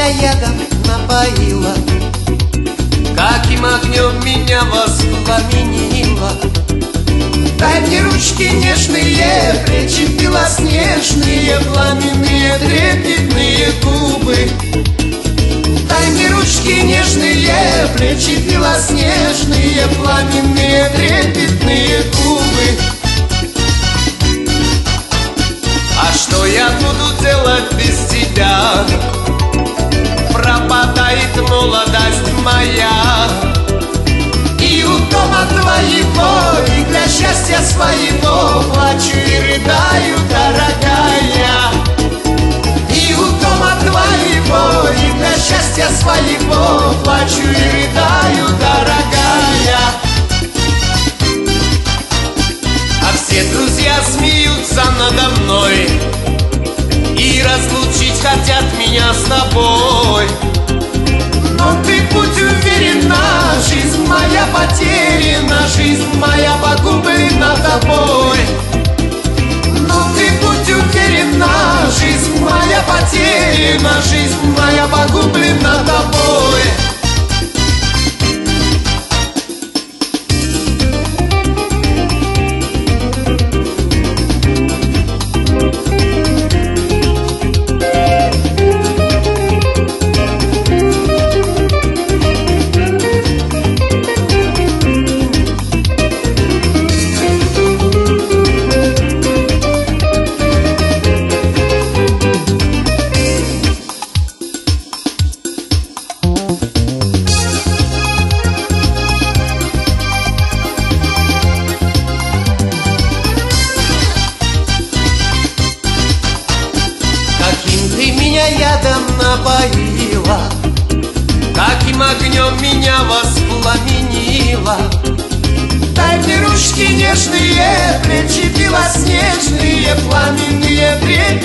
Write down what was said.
меня ядом напоила, каким огнем меня воспламенила. дай мне ручки нежные, плечи белоснежные, пламенные трепетные губы. Дай мне ручки нежные, плечи белоснежные, пламенные трепетные губы. А что я буду делать без тебя? Пропадает молодость моя. И у дома твоего, и для счастья своего плачу и рыдаю, дорогая. И у дома твоего, и для счастья своего плачу и рыдаю, дорогая. А все друзья смеются надо мной и разлучить хотят меня с тобой. Но ты будь уверена, жизнь моя потеряна, жизнь моя погублена тобой. Но ты будь уверена, жизнь моя потеряна, жизнь моя погублена тобой. Ядом напоила, каким огнем меня воспламенила. дай мне ручки нежные, плечи белоснежные, пламенные трепетные